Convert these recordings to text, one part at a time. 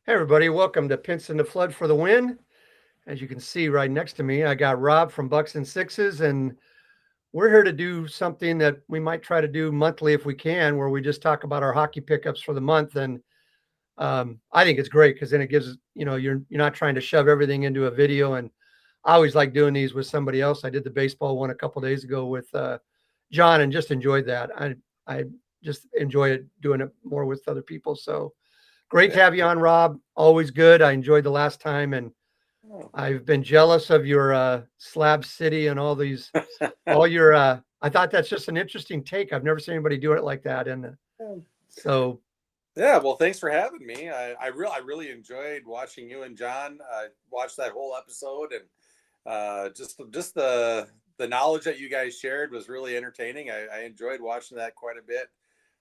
Hey, everybody, welcome to Pinson to Flood for the Win. As you can see right next to me, I got Rob from Bucks and Sixes, and we're here to do something that we might try to do monthly if we can, where we just talk about our hockey pickups for the month. And I think it's great because then it gives, you're not trying to shove everything into a video. And I always like doing these with somebody else. I did the baseball one a couple days ago with John and just enjoyed that. I just enjoy it doing it more with other people. So great to have you on, Rob. Always good. I enjoyed the last time, and I've been jealous of your Slab City and all your. I thought that's just an interesting take. I've never seen anybody do it like that, and so Yeah, well, thanks for having me. I really enjoyed watching you and John watch that whole episode, and just the knowledge that you guys shared was really entertaining. I enjoyed watching that quite a bit.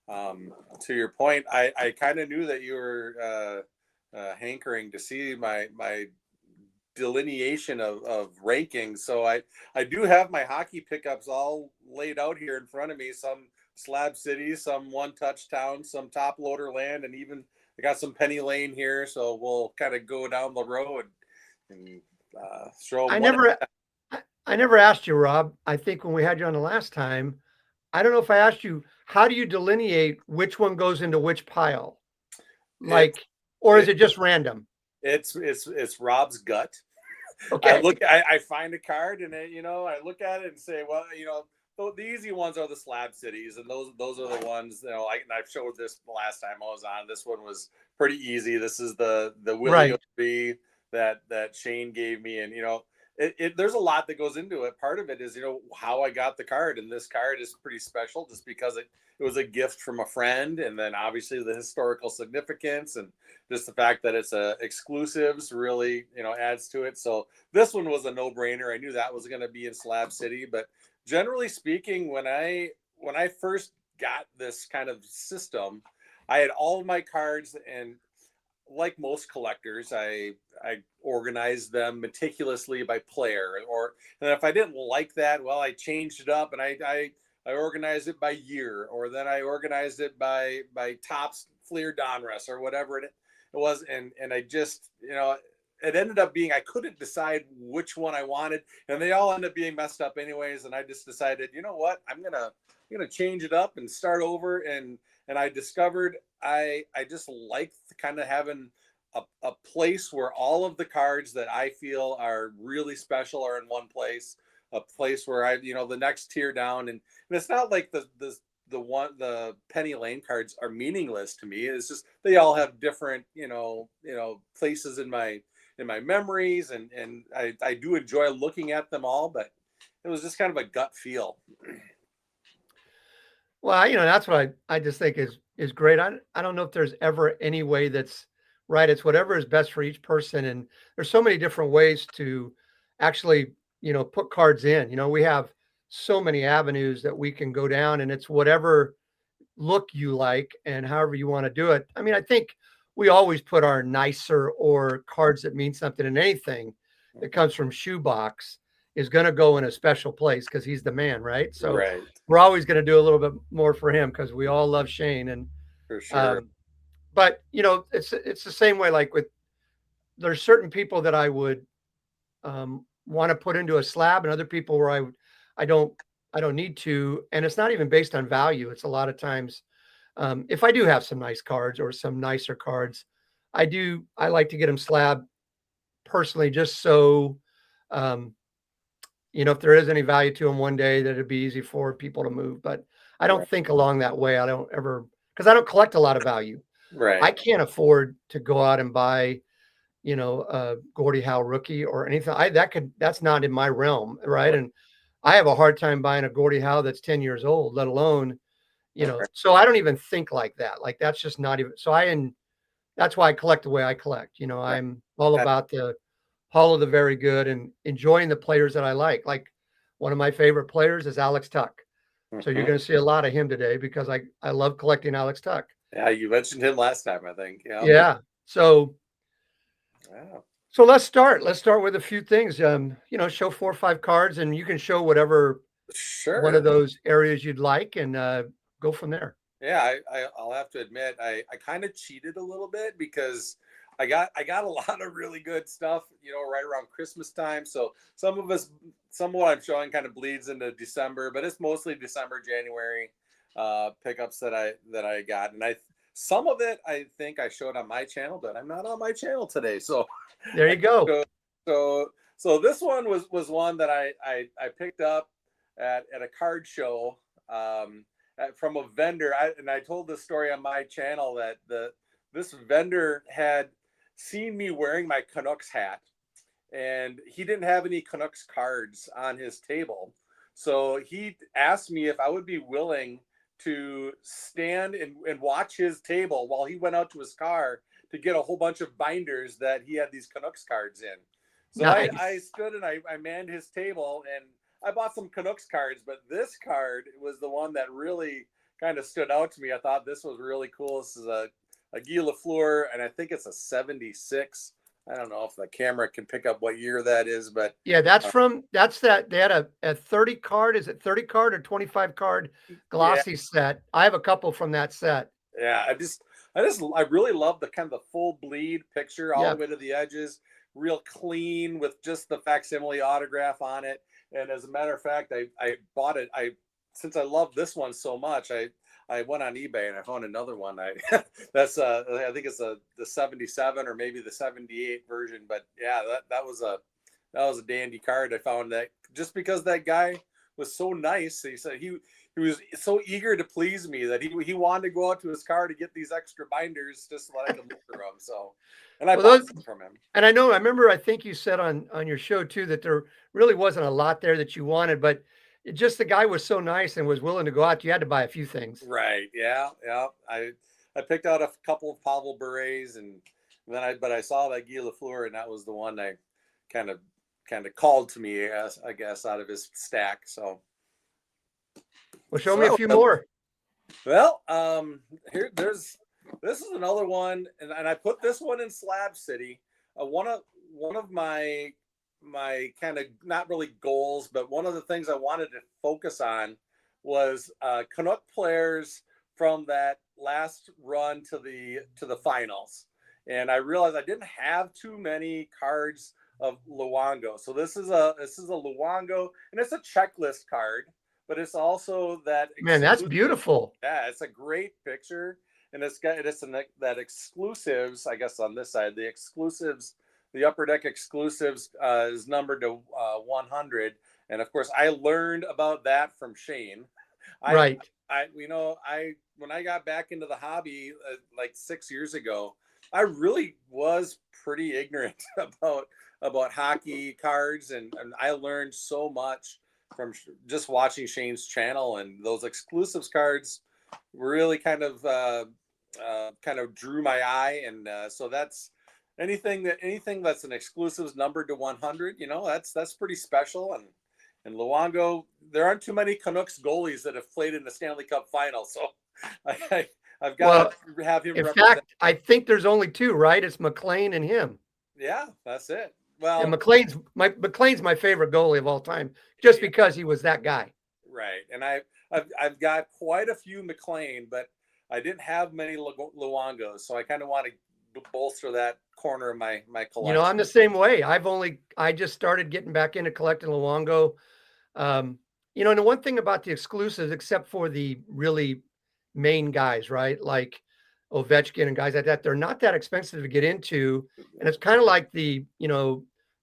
To your point, I kind of knew that you were hankering to see my delineation of rankings. So I do have my hockey pickups all laid out here in front of me. Some Slab City, some one touchdown, some top loader land, and even I got some Penny Lane here. So we'll kind of go down the road and show them I one. never, I never asked you, Rob. I think when we had you on the last time, I don't know if I asked you how do you delineate which one goes into which pile, It's like, or is it, it just random? it's Rob's gut. Okay, I find a card and I look at it and say, well, the easy ones are the Slab Cities, and those are the ones, and I've showed this the last time I was on. This one was pretty easy. This is the Willie right. OB that Shane gave me, and there's a lot that goes into it. Part of it is how I got the card, and this card is pretty special just because it was a gift from a friend, and then obviously the historical significance and just the fact that it's a exclusives really adds to it. So this one was a no-brainer. I knew that was going to be in Slab City, but generally speaking, when I first got this kind of system, I had all of my cards, and like most collectors, I organized them meticulously by player, and if I didn't like that, well, I changed it up, and I organized it by year, or then I organized it by tops Fleer Donruss or whatever it was, and I just it ended up being I couldn't decide which one I wanted, and they all end up being messed up anyways. And I just decided, you know what, I'm gonna change it up and start over. And I discovered I just like kind of having a place where all of the cards that I feel are really special are in one place. A place where the next tier down, and it's not like the Penny Lane cards are meaningless to me. It's just they all have different places in my memories, and I do enjoy looking at them all, but it was just kind of a gut feel. Well, that's what I just think is great. I don't know if there's ever any way that's right. It's whatever is best for each person, and there's so many different ways to actually, put cards in. We have so many avenues that we can go down, and it's whatever look you like and however you want to do it. I mean, I think we always put our nicer or cards that mean something in anything that comes from Shoebox is going to go in a special place because he's the man, right? So Right, we're always going to do a little bit more for him because we all love Shane. And for sure. um, but it's the same way. Like with there's certain people that I would want to put into a slab, and other people where I don't I don't need to, and it's not even based on value. It's a lot of times if I do have some nice cards or some nicer cards, I like to get them slab personally, just so um, if there is any value to them one day, that it'd be easy for people to move. But I don't Right, think along that way. I don't ever because I don't collect a lot of value. I right, can't afford to go out and buy, a Gordie Howe rookie or anything. That's not in my realm, right? right, And I have a hard time buying a Gordie Howe that's 10 years old, let alone, right, so I don't even think like that. Like that's just not even so that's why I collect the way I collect. right. I'm all about the Hall of the Very Good and enjoying the players that I like. Like one of my favorite players is Alex Tuck. So you're Mhm. going to see a lot of him today because I love collecting Alex Tuck. Yeah, you mentioned him last time, I think. Yeah. Yeah. So Yeah. so let's start. Let's start with a few things. Show 4 or 5 cards, and you can show whatever one of Sure. those areas you'd like, and go from there. Yeah, I'll have to admit I kind of cheated a little bit because I got a lot of really good stuff, right around Christmas time. So some of what I'm showing kind of bleeds into December, but it's mostly December, January pickups that I got, and some of it I think I showed on my channel, but I'm not on my channel today, so There you go. so so this one was one that I picked up at a card show, from a vendor. And I told this story on my channel that this vendor had seen me wearing my Canucks hat, and he didn't have any Canucks cards on his table. So he asked me if I would be willing to stand and watch his table while he went out to his car to get a whole bunch of binders that he had these Canucks cards in. So I Nice. stood and I manned his table, and I bought some Canucks cards, but this card was the one that really kind of stood out to me. I thought this was really cool. This is a Guy Lafleur, and I think it's a 76. I don't know if the camera can pick up what year that is, but Yeah, that's that they had a 30 card. Is it 30 card or 25 card yeah, glossy set? I have a couple from that set. yeah. I really love the kind of the full bleed picture all the Yeah. way to the edges, real clean with just the facsimile autograph on it. And as a matter of fact, I bought it. Since I love this one so much, I went on eBay and I found another one. That's I think it's the 77 or maybe the 78 version. But yeah, that was a dandy card. I found that just because that guy was so nice. He said he was so eager to please me that he wanted to go out to his car to get these extra binders just so that I could look through them. So, and I Well, bought those some from him. and I remember I think you said on your show too that there really wasn't a lot there that you wanted, but it just the guy was so nice and was willing to go out. You had to buy a few things. Right. Yeah. Yeah. I picked out a couple of Pavel Berets, and then I saw that Guy Lafleur, and that was the one I kind of kind of called to me, as I guess, out of his stack. Well, show So me a that few was, more. well, this is another one, and I put this one in Slab City. One of my kind of not really goals, but one of the things I wanted to focus on was Canuck players from that last run to the finals. And I realized I didn't have too many cards of Luongo. So this is a Luongo, and it's a checklist card, but it's also that Man, that's exclusive. beautiful. Yeah, it's a great picture, and that exclusives. I guess on this side, the Upper Deck exclusives is numbered to 100, and of course, I learned about that from Shane. I, Right. I when I got back into the hobby like 6 years ago, I really was pretty ignorant about hockey cards, and I learned so much from just watching Shane's channel, and those exclusives cards really kind of drew my eye, and so that's anything that's an exclusives numbered to 100. That's pretty special, and Luongo, there aren't too many Canucks goalies that have played in the Stanley Cup final, so I've got Well, to have him in represent. fact, I think there's only two, right? It's McLean and him. Yeah, that's it. And Well, McLean's my favorite goalie of all time, just yeah, because he was that guy. right. And I've got quite a few McLean, but I didn't have many Luongos, so I kind of want to bolster that corner of my I'm collection. the same way. I just started getting back into collecting Luongo. And the one thing about the exclusives, except for the really main guys, right? Like Ovechkin and guys like that, they're not that expensive to get into. And it's kind of like the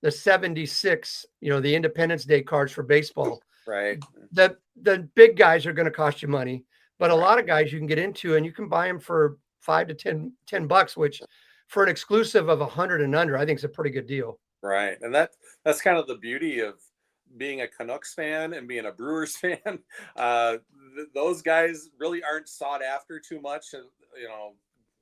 76, the Independence Day cards for baseball. Right, The big guys are going to cost you money, but a right, lot of guys you can get into and you can buy them for 5 to 10 bucks, which for an exclusive of 100 and under, I think is a pretty good deal. right. And that's kind of the beauty of being a Canucks fan and being a Brewers fan. Those guys really aren't sought after too much, and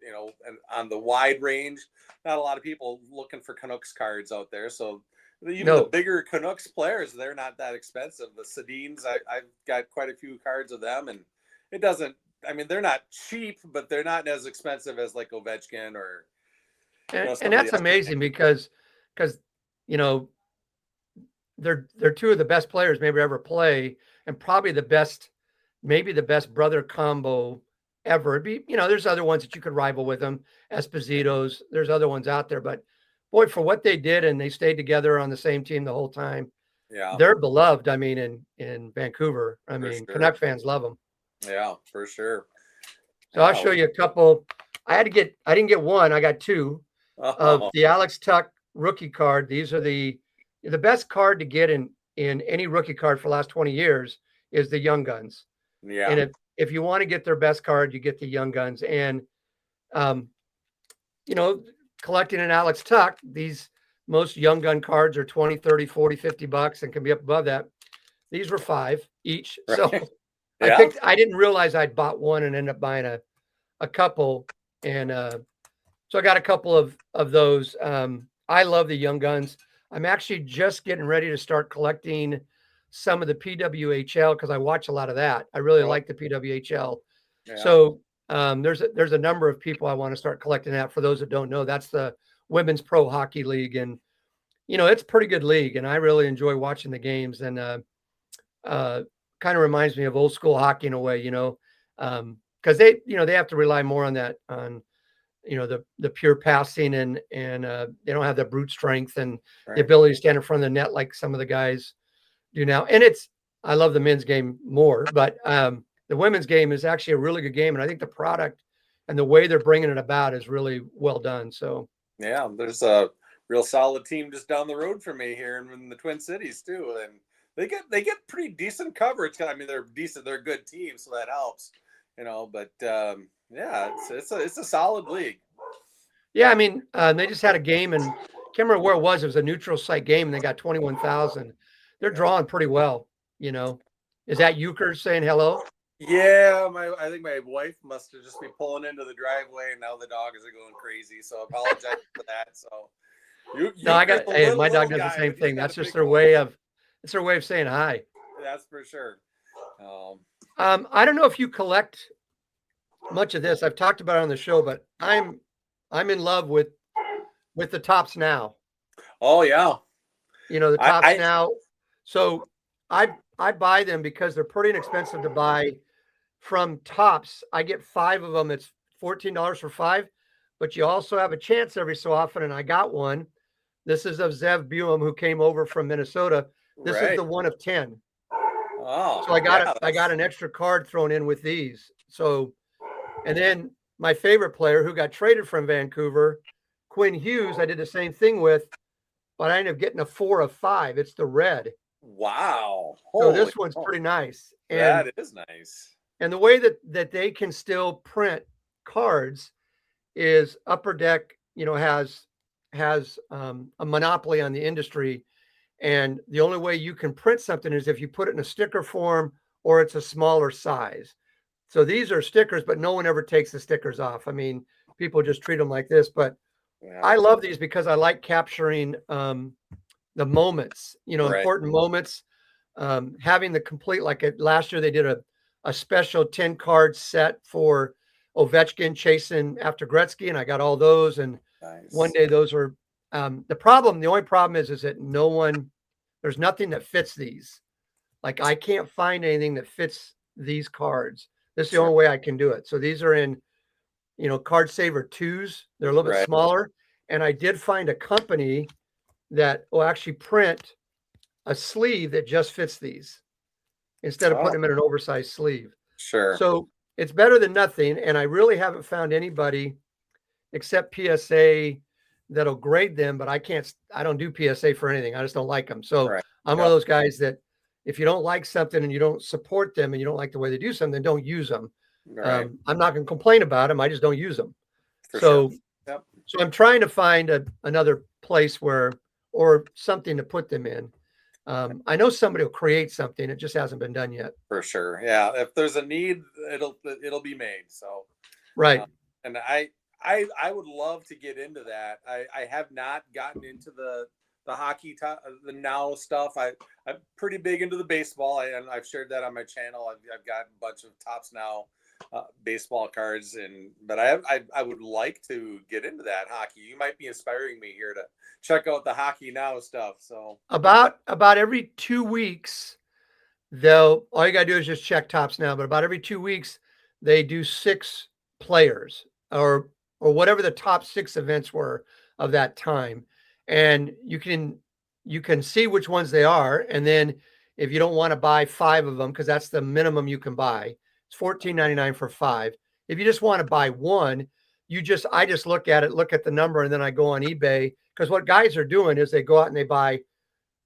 and on the wide range, not a lot of people looking for Canucks cards out there. So even the No. bigger Canucks players, they're not that expensive. The Sedins, I've got quite a few cards of them, and it doesn't. I mean, they're not cheap, but they're not as expensive as like Ovechkin or And some of that's the other. amazing because you know they're two of the best players maybe ever play, and probably maybe the best brother combo ever. It'd be, there's other ones that you could rival with them, Esposito's. There's other ones out there, but boy, for what they did, and they stayed together on the same team the whole time. Yeah, They're beloved. I mean, in Vancouver, I for mean, sure. Canuck fans love them. Yeah, for sure. So I'll show you a couple. I didn't get one. I got two of Oh, the Alex Tuck rookie card. These are the best card to get in any rookie card for the last 20 years is the Young Guns. yeah. And if you want to get their best card, you get the Young Guns. And collecting an Alex Tuck, these most Young Gun cards are 20, 30, 40, 50 bucks and can be up above that. These were $5 each. So Right. I didn't realize I'd bought one and ended up buying a couple. And so I got a couple of those. I love the Young Guns. I'm actually just getting ready to start collecting some of the PWHL because I watch a lot of that. I really like the PWHL. Yeah. So there's a number of people I want to start collecting that. For those that don't know, that's the Women's Pro Hockey League, and it's a pretty good league, and I really enjoy watching the games. And kind of reminds me of old school hockey in a way, because they have to rely more on that the pure passing and they don't have the brute strength and the ability to stand in front of the net like some of the guys do now. And I love the men's game more, but the women's game is actually a really good game. And I think the product and the way they're bringing it about is really well done. So, yeah, there's a real solid team just down the road from me here in the Twin Cities too. And they get pretty decent coverage. I mean, they're decent. They're a good team. So that helps, but yeah, it's a solid league. Yeah. I mean, they just had a game and can't remember where it was. It was a neutral site game and they got 21,000. They're drawing pretty well, Is that Euchre saying hello? Yeah, I think my wife must have just been pulling into the driveway, and now the dogs are going crazy. So I apologize for that. So, my dog does the same thing. That's just it's their way of saying hi. That's for sure. I don't know if you collect much of this. I've talked about it on the show, but I'm in love with the Tops Now. Oh yeah, the Tops Now. So I buy them because they're pretty inexpensive to buy from Tops. I get 5 of them. It's $14 for 5, but you also have a chance every so often. And I got one. This is of Zev Buim, who came over from Minnesota. This is the 1 of 10. Oh, so I got an extra card thrown in with these. So, and then my favorite player who got traded from Vancouver, Quinn Hughes, I did the same thing with, but I ended up getting a 4 of 5. It's the red. Wow. So this one's pretty nice. And that is nice. And the way that they can still print cards is Upper Deck, has a monopoly on the industry. And the only way you can print something is if you put it in a sticker form or it's a smaller size. So these are stickers, but no one ever takes the stickers off. I mean, people just treat them like this, but I love these because I like capturing the moments, important moments, having the complete, last year they did a special 10 card set for Ovechkin chasing after Gretzky, and I got all those. And one day those were the only problem is that there's nothing that fits these. Like I can't find anything that fits these cards. This is the only way I can do it. So these are in, Card Saver 2s. They're a little bit smaller. And I did find a company that will actually print a sleeve that just fits these instead of putting them in an oversized sleeve. Sure. So it's better than nothing. And I really haven't found anybody except PSA that'll grade them, but I don't do PSA for anything. I just don't like them. So I'm one of those guys that if you don't like something and you don't support them and you don't like the way they do something, then don't use them. I'm not going to complain about them. I just don't use them. So I'm trying to find another place or something to put them in. I know somebody will create something. It just hasn't been done yet. For sure. Yeah. If there's a need, it'll be made. So, right. And I would love to get into that. I have not gotten into the hockey, the now stuff. I'm pretty big into the baseball, and I've shared that on my channel. I've got a bunch of Tops Now baseball cards, but I would like to get into that hockey. You might be inspiring me here to check out the Hockey Now stuff. So about every 2 weeks, all you gotta do is just check Tops Now. But about every 2 weeks, they do 6 players or whatever the top 6 events were of that time. And you can see which ones they are. And then if you don't want to buy 5 of them, because that's the minimum you can buy, it's $14.99 for 5. If you just want to buy one, I just look at it, look at the number, and then I go on eBay. Because what guys are doing is they go out and they buy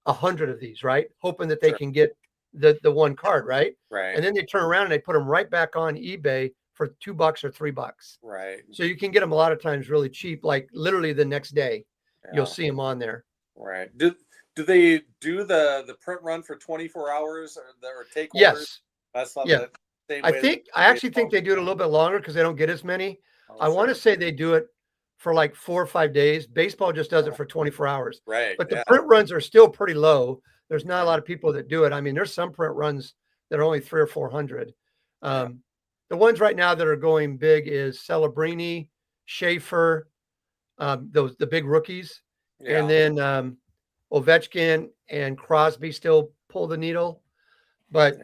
100 of these, right? Hoping that they Sure. can get the one card, right? Right. And then they turn around and they put them right back on eBay for $2 or $3. Right. So you can get them a lot of times really cheap, like literally the next day. You'll Yeah. see them on there. Right. Do they do the print run for 24 hours or take orders? Yes. That's not Yeah. the same way. I actually think they do it a little bit longer because they don't get as many. Oh, I want to sure. say they do it for like 4 or 5 days. Baseball just does it for 24 hours. Right. But the Yeah. print runs are still pretty low. There's not a lot of people that do it. I mean, there's some print runs that are only 300 or 400. The ones right now that are going big is Celebrini, Schaefer, the big rookies, Yeah. and then Ovechkin and Crosby still pull the needle. But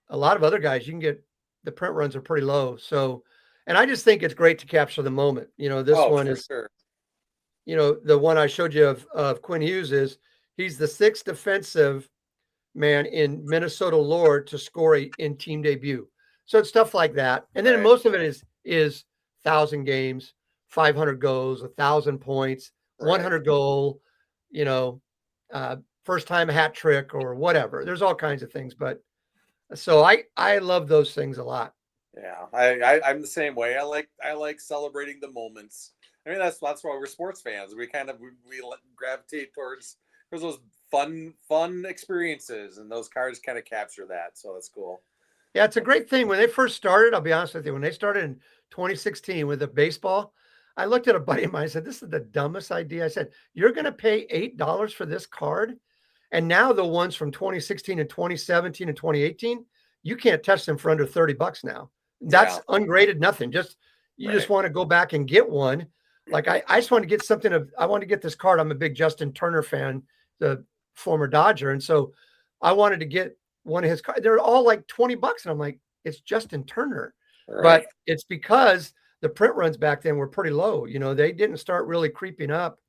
a lot of other guys, you can get the print runs are pretty low. So, and I just think it's great to capture the moment. This one for is, sure. the one I showed you of Quinn Hughes he's the 6th defensive man in Minnesota lore to score in team debut. So it's stuff like that. And then Right. most of it is 1,000 games, 500 goals, 1,000 points, Right. 100 goal, first time hat trick or whatever. There's all kinds of things, but so I love those things a lot. Yeah, I'm the same way. I like celebrating the moments. I mean, that's why we're sports fans. We kind of we gravitate towards those fun experiences, and those cards kind of capture that. So that's cool. Yeah, it's a great thing. When they first started, I'll be honest with you, when they started in 2016 with the baseball, I looked at a buddy of mine. I said, "This is the dumbest idea." I said, "You're going to pay $8 for this card?" And now the ones from 2016 and 2017 and 2018, you can't touch them for under $30 now. That's ungraded, nothing. Just just want to go back and get one. Like I just want to get something I want to get this card. I'm a big Justin Turner fan, the former Dodger, and so I wanted to get one of his cards. They're all like $20, and I'm like, it's Justin Turner, but it's because the print runs back then were pretty low. They didn't start really creeping up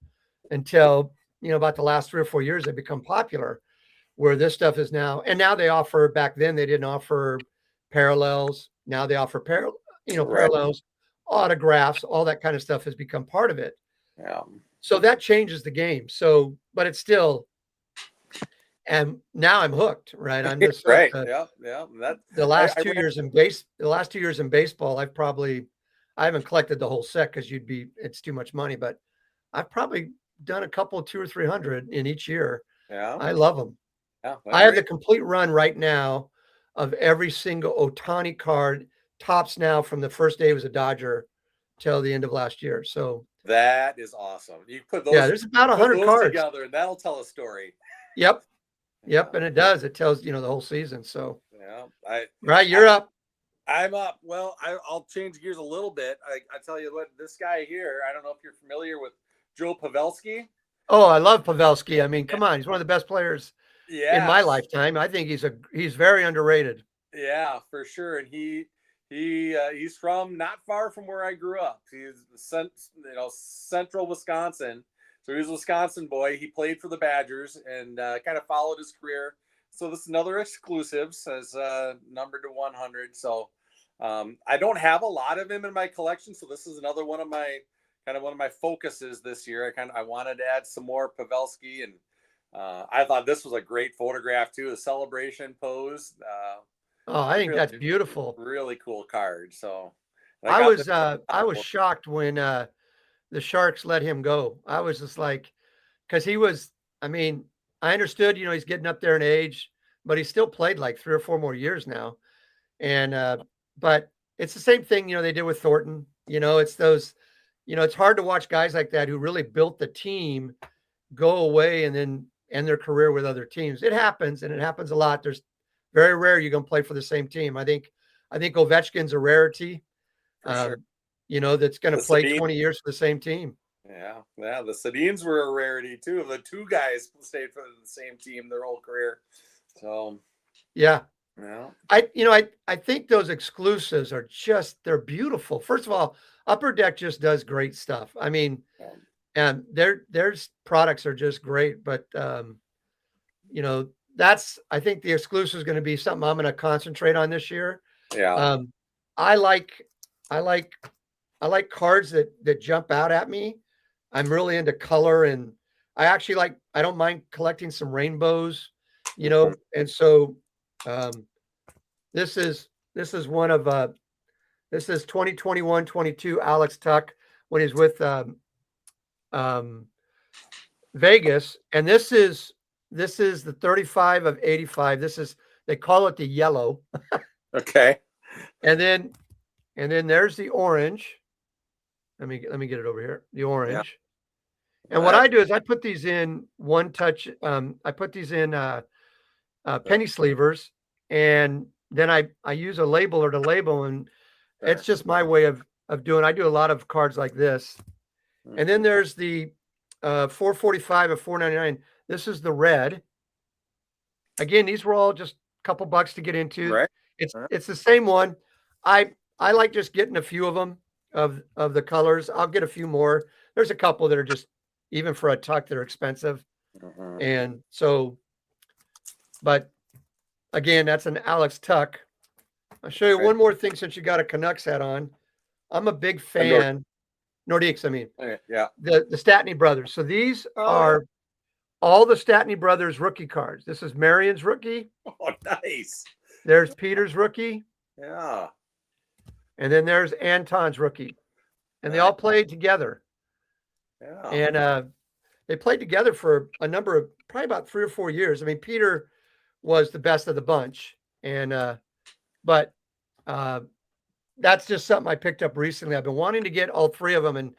until about the last 3 or 4 years. They become popular, where this stuff is now. And now they offer. Back then they didn't offer parallels. Now they offer parallels, autographs, all that kind of stuff has become part of it. Yeah. So that changes the game. So, but it's still. And now I'm hooked, right? I'm just right. Yeah. That The last 2 years in baseball, I haven't collected the whole set because it's too much money, but I've probably done a couple, 200 or 300 in each year. Yeah. I love them. Yeah. I have the complete run right now of every single Ohtani card, tops now from the first day he was a Dodger till the end of last year. So that is awesome. You put those, there's about 100 cards together, and that'll tell a story. Yep. And it does. It tells the whole season. So you're up. I'm up. Well, I'll change gears a little bit. I tell you what, this guy here. I don't know if you're familiar with Joe Pavelski. Oh, I love Pavelski. I mean, come on, he's one of the best players in my lifetime. I think he's very underrated. Yeah, for sure. And he's from not far from where I grew up. He's central Wisconsin. So he's a Wisconsin boy. He played for the Badgers and kind of followed his career. So this is another exclusive, says numbered to 100. So I don't have a lot of him in my collection. So this is another one of my focuses this year. I wanted to add some more Pavelski, and I thought this was a great photograph too. The celebration pose. I think that's beautiful. Really cool card. So I was shocked when the Sharks let him go. I was just like, because I understood, he's getting up there in age, but he still played like 3 or 4 more years now. And, but it's the same thing, they did with Thornton. It's those, it's hard to watch guys like that who really built the team go away and then end their career with other teams. It happens, and it happens a lot. There's very rare you're going to play for the same team. I think Ovechkin's a rarity. Sure. That's going to play 20 years for the same team. Yeah. The Sedins were a rarity too. The 2 guys stayed for the same team their whole career. So, yeah, Yeah. I think those exclusives are they're beautiful. First of all, Upper Deck just does great stuff. I mean, Um, and their products are just great, but you know, I think the exclusive is going to be something I'm going to concentrate on this year. yeah. Um, I like I like I like cards that jump out at me. I'm really into color, and I don't mind collecting some rainbows, Mhm. and so um this is one of this is 2021-22 Alex Tuck when he's with um Vegas, and this is the 35 of 85. They call it the yellow. Okay. And then there's the orange. Let me get it over here. The Yeah. orange. And what That, I do is I put these in one touch. I put these in penny sleevers, and then I use a labeler to label, and it's sure. just my way of doing. I do a lot of cards like this. And then Mhm. there's the 445 of 499. This is the red. Again, these were all just a couple bucks to get into. Right. It's the same one. I like just getting a few of them of the colors. I'll get a few more. There's a couple that are just even for a tuck that are expensive. Mhm. And so, but again, that's an Alex Tuck. I'll show you Right. one more thing since you got a Canucks hat on. I'm a big And Nor- fan. Nordiques, I mean, okay, yeah. the Statney brothers. So these Oh yeah. are all the Statney brothers rookie cards. This is Marion's rookie. Oh, nice. There's Peter's rookie. Yeah. And then there's Anton's rookie. And they Nice. all played together. Yeah. And they played together for a number of probably about 3 or 4 years. I mean, Peter was the best of the bunch. And but uh that's just something I picked up recently. I've been wanting to get all three of them. And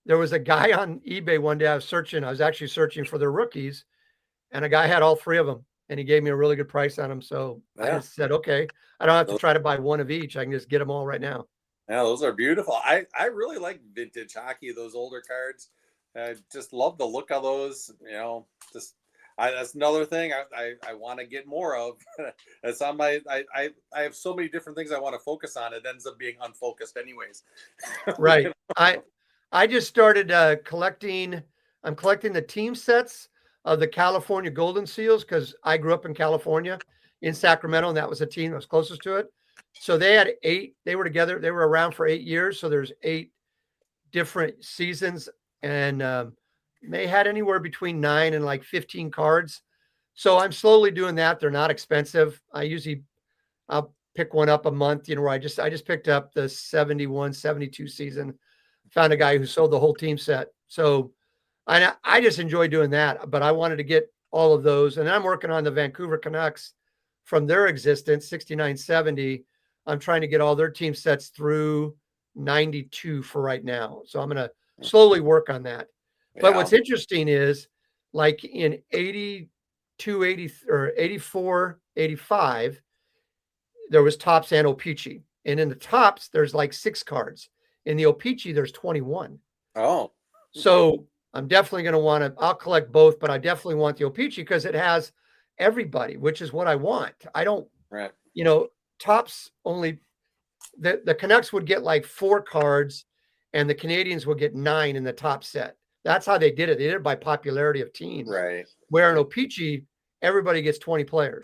there was a guy on eBay one day I was actually searching for their rookies, and a guy had all three of them, and he gave me a really good price on them. So I Yeah. just said, okay, I don't have to Those, try to buy one of each. I can just get them all right now. yeah, those are beautiful. I really like vintage hockey, those older cards. I just love the look of those, just that's another thing I want to get more of. It's on my I have so many different things I want to focus on. It ends up being unfocused anyways. Right. I just started collecting. I'm collecting the team sets of the California Golden Seals because I grew up in California, in Sacramento, and that was the team that was closest to it. So they had eight. They were together. They were around for 8 years. So there's eight different seasons, and they had anywhere between 9 and like 15 cards. So I'm slowly doing that. They're not expensive. I'll pick one up a month, where I just picked up the 71-72 season. Found a guy who sold the whole team set. So I just enjoy doing that, but I wanted to get all of those. And I'm working on the Vancouver Canucks from their existence, 69-70. I'm trying to get all their team sets through 92 for right now. So I'm going to slowly work on that. But Yeah. what's interesting is like in 82, 80 or 84, 85, there was Tops and O-Pee-Chee. And in the Tops, there's like 6 cards. In the O-Pee-Chee, there's 21. Oh. So I'm definitely going to I'll collect both, but I definitely want the O-Pee-Chee because it has everybody, which is what I want. I don't, Right. Tops only, the Canucks would get like 4 cards and the Canadians would get 9 in the top set. That's how they did it. They did it by popularity of teams. Right. Where in O-Pee-Chee, everybody gets 20 players.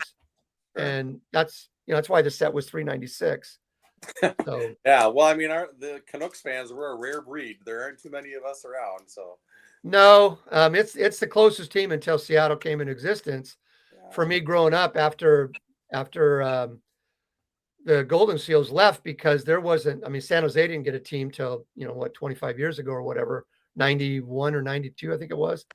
Sure. And that's why the set was 396. So Yeah. Well, I mean, the Canucks fans, we're a rare breed. There aren't too many of us around. So, no, it's the closest team until Seattle came into existence. yeah. For me growing up after the Golden Seals left because there wasn't. I mean, San Jose didn't get a team till 25 years ago or whatever, 91 or 92, I think it was.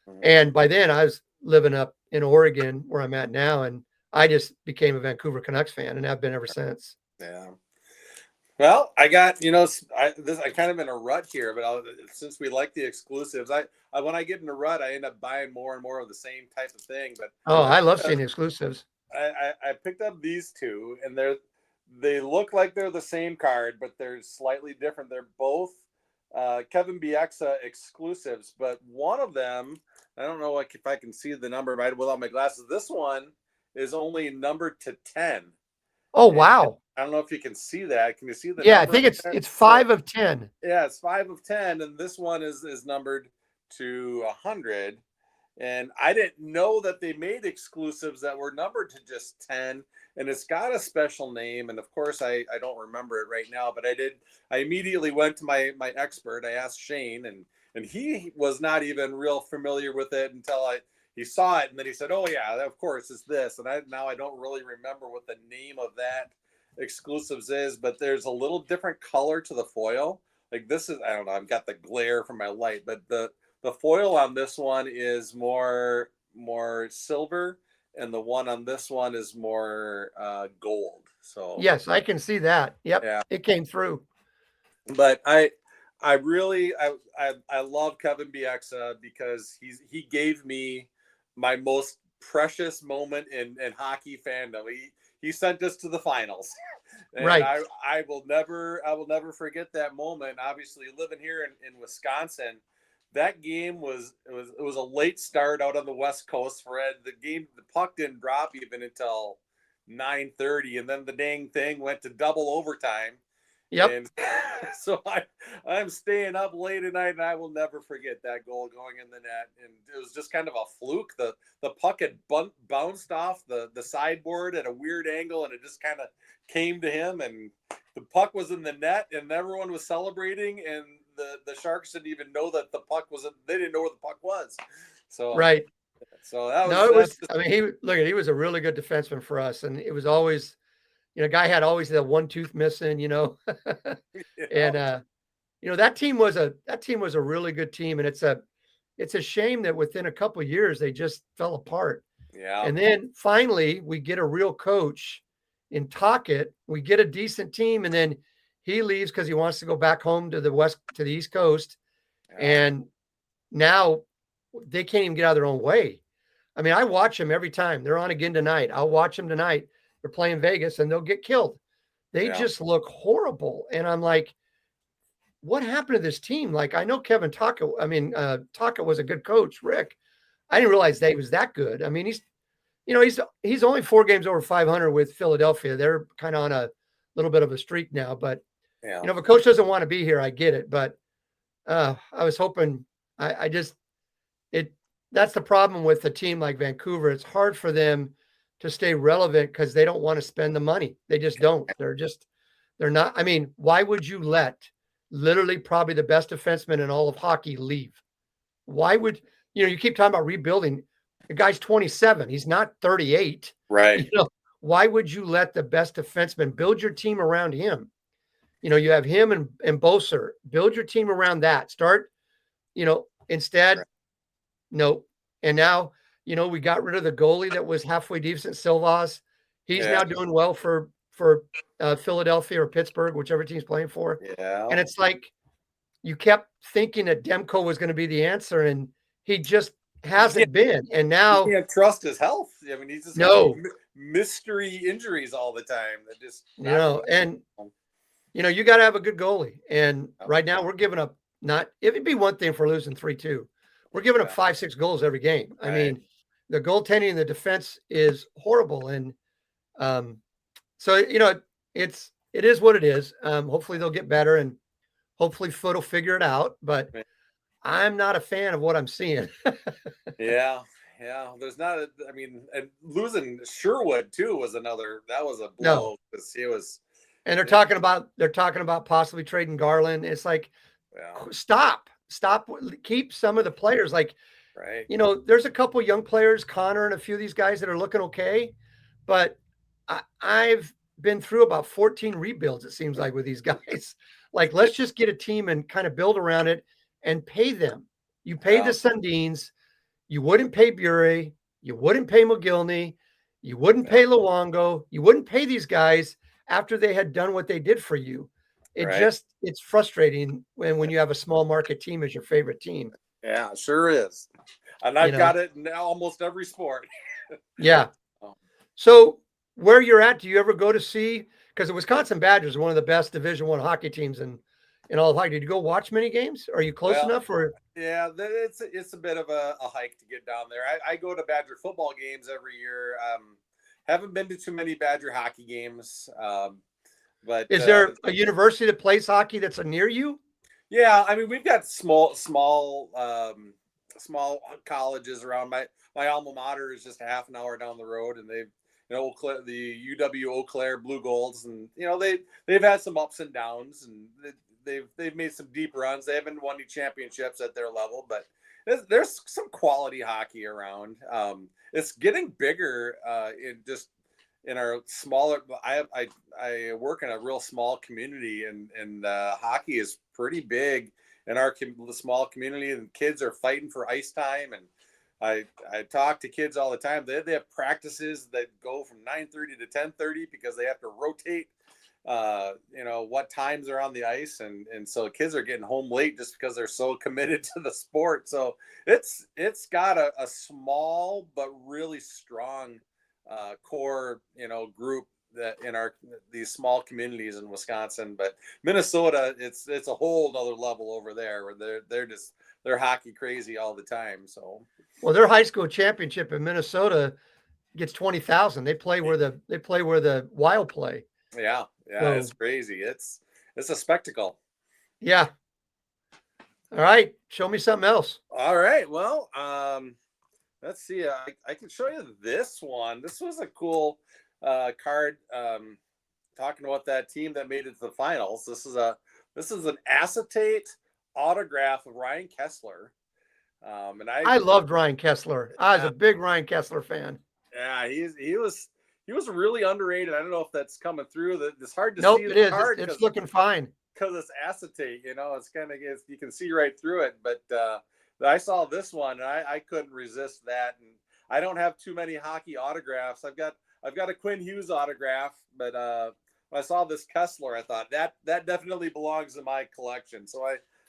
Mhm. And by then I was living up in Oregon where I'm at now, and I just became a Vancouver Canucks fan and have been ever since. Yeah. Well, I got I kind of in a rut here, but since we like the exclusives, I when I get in a rut, I end up buying more and more of the same type of thing. But Oh, I love seeing the exclusives. I picked up these two, and they look like they're the same card, but they're slightly different. They're both Kevin Bieksa exclusives, but one of them, I don't know if I can see the number right without my glasses. This one is only numbered to 10. Oh, And wow. I don't know if you can see that. Can you see the Yeah, I number think up there? it's So 5 of 10. yeah, it's 5 of 10, and this one is numbered to 100. And I didn't know that they made exclusives that were numbered to just 10. And it's got a special name. And of course, I don't remember it right now, but I immediately went to my expert. I asked Shane, and he was not even real familiar with it until he saw it. And then he said, "Oh yeah, of course it's this." And I don't really remember what the name of that exclusives is, but there's a little different color to the foil. Like this is, I don't know, I've got the glare from my light, but the foil on this one is more silver, and the one on this one is more gold. So Yes, I can see that. Yep, yeah, it came through. but I really I love Kevin Bieksa because he gave me my most precious moment in hockey fandom. He sent us to the finals. And Right. I will never forget that moment. Obviously, living here in Wisconsin, that game it was a late start out on the West Coast for Ed. The puck didn't drop even until 9:30, and then the dang thing went to double overtime. Yep. And so I'm staying up late at night, and I will never forget that goal going in the net. And it was just kind of a fluke. The puck had bounced off the sideboard at a weird angle, and it just kind of came to him. And the puck was in the net, and everyone was celebrating. And the Sharks didn't even know that the puck was. They didn't know where the puck was. So Right. that No, was it was, that's I mean, he was a really good defenseman for us. And it was always, guy had always that one tooth missing, you and know, that team was a really good team. And it's a shame that within a couple of years they just fell apart. yeah, And then finally we get a real coach in Tocchet. We get a decent team, and then he leaves because he wants to go back home to the East Coast. yeah, And now they can't even get out of their own way. I mean, I watch them every time. They're on again tonight. I'll watch them tonight. They're playing Vegas and they'll get killed. They yeah, just look horrible. And I'm like, what happened to this team? Like, I know Kevin Tocchet. I mean, Tocchet was a good coach, Rick. I didn't realize that he was that good. I mean, he's only 4 games over 500 with Philadelphia. They're kind of on a little bit of a streak now. But, yeah, if a coach doesn't want to be here, I get it. But I was hoping, I just, it, that's the problem with a team like Vancouver. It's hard for them to stay relevant because they don't want to spend the money. They just don't. They're not. I mean, why would you let literally probably the best defenseman in all of hockey leave? Why would, you keep talking about rebuilding. The guy's 27. He's not 38. right, Why would you let the best defenseman build your team around him? You have him and Boser. Build your team around that. Start, instead, right. no. And now, we got rid of the goalie that was halfway decent, Silvas. He's Yeah, now doing well for Philadelphia or Pittsburgh, which team's playing for. yeah. And it's like you kept thinking that Demko was going to be the answer, and he just hasn't been. And You now, can't trust his health. I mean, he's just having no, mystery injuries all the time. That just not and you got to have a good goalie. And yeah, right now, we're giving up. Not it'd be one thing for losing 3-2. We're giving up yeah, 5-6 goals every game. I right. mean, the goaltending and the defense is horrible, and so it is what it is. Hopefully they'll get better, and hopefully Foot will figure it out. But Right. I'm not a fan of what I'm seeing. Yeah, yeah. There's not. I mean, and losing Sherwood too was another. That was a No, blow because he was. and Yeah, they're talking about possibly trading Garland. It's like, yeah, stop, keep some of the players. Like, right. there's a couple young players, Connor and a few of these guys that are looking okay, but I've been through about 14 rebuilds, it seems like, with these guys. Like, let's just get a team and kind of build around it and pay them. You pay Yeah, the Sundins, you wouldn't pay Bure, you wouldn't pay McGillney, you wouldn't yeah, pay Luongo, you wouldn't pay these guys after they had done what they did for you. right. It's frustrating when you have a small market team as your favorite team, Yeah, sure is. And you I've know? got it in almost every sport. Yeah. Oh, So where you're at, do you ever go to see? Because the Wisconsin Badgers are one of the best Division I hockey teams in all of hockey. Did you go watch many games? Are you close well, enough? Or yeah, it's a bit of a hike to get down there. I go to Badger football games every year. haven't been to too many Badger hockey games. But Is there a university that plays hockey that's near you? yeah, I mean, we've got small colleges around. My alma mater is just a half an hour down the road, and they've the UW Eau Claire Blue Golds, and they've had some ups and downs, and they've made some deep runs. They haven't won any championships at their level, but there's some quality hockey around. It's getting bigger in our smaller. I work in a real small community, and hockey is pretty big in the small community, and kids are fighting for ice time. And I talk to kids all the time. They have practices that go from 9:30 to 10:30 because they have to rotate what times are on the ice, and so kids are getting home late just because they're so committed to the sport. So it's got a small but really strong core group that in these small communities in Wisconsin. But Minnesota, it's a whole other level over there where they're hockey crazy all the time. So well, their high school championship in Minnesota gets 20,000. They play where the Wild play. Yeah, So, it's crazy. It's a spectacle. Yeah. All right, show me something else. All right. Well, let's see. I can show you this one. This was a cool card. Talking about that team that made it to the finals. This is an acetate autograph of Ryan Kesler. And I loved Ryan Kesler. I was a big Ryan Kesler fan. Yeah, he was really underrated. I don't know if that's coming through. It's hard to see. Nope, it is. It's looking fine because it's acetate. It's kind of you can see right through it. But I saw this one, and I couldn't resist that. And I don't have too many hockey autographs. I've got a Quinn Hughes autograph, but when I saw this Kesler, I thought that definitely belongs in my collection. So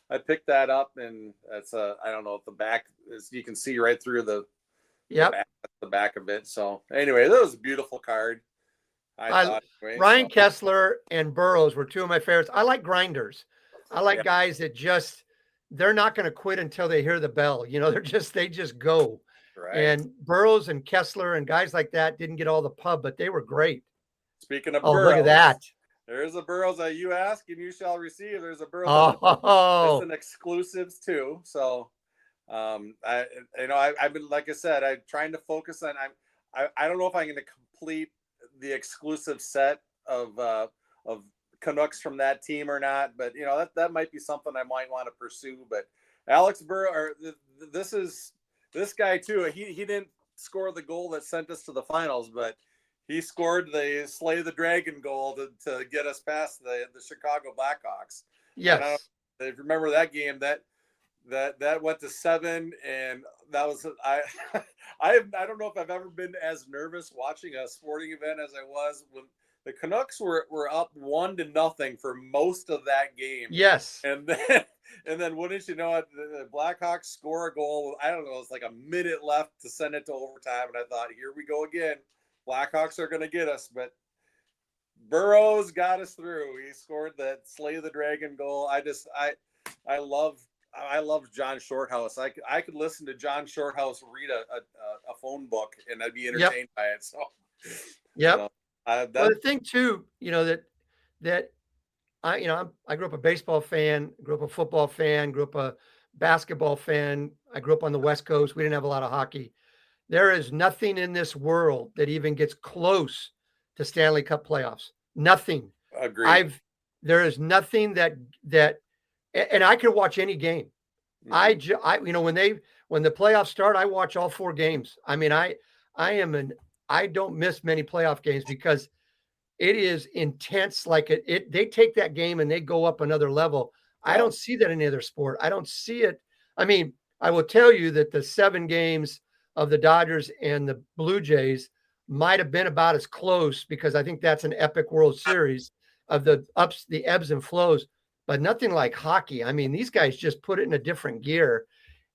I picked that up, and that's I don't know if the back is, you can see right through the back of it. So anyway, that was a beautiful card. Ryan Kesler and Burroughs were two of my favorites. I like grinders. I like guys that they're not going to quit until they hear the bell. They just go. Right. And Burroughs and Kesler and guys like that didn't get all the pub, but they were great. Speaking of Burroughs, look at that. There's a Burroughs that you ask and you shall receive. There's a Burroughs. It's an exclusives too. So I've been, like I said, I'm trying to focus on. I don't know if I'm going to complete the exclusive set of Canucks from that team or not, but that might be something I might want to pursue. But Alex Burrows, this guy too. He didn't score the goal that sent us to the finals, but he scored the Slay the Dragon goal to get us past the Chicago Blackhawks. Yes, I remember that game that went to 7, and that was I don't know if I've ever been as nervous watching a sporting event as I was when the Canucks were up 1-0 for most of that game. Yes, and then wouldn't you know it, the Blackhawks score a goal. I don't know, it's like a minute left to send it to overtime, and I thought, here we go again. Blackhawks are going to get us, but Burroughs got us through. He scored that Slay the Dragon goal. I love John Shorthouse. I could listen to John Shorthouse read a phone book, and I'd be entertained by it. So, well, the thing too, that I grew up a baseball fan, grew up a football fan, grew up a basketball fan. I grew up on the West Coast. We didn't have a lot of hockey. There is nothing in this world that even gets close to Stanley Cup playoffs. Nothing. Agreed. There is nothing that, and I could watch any game. Mm-hmm. When the playoffs start, I watch all 4 games. I mean, I don't miss many playoff games because it is intense. They take that game and they go up another level. Yeah. I don't see that in any other sport. I don't see it. I mean, I will tell you that the 7 games of the Dodgers and the Blue Jays might have been about as close because I think that's an epic World Series of the ebbs and flows, but nothing like hockey. I mean, these guys just put it in a different gear.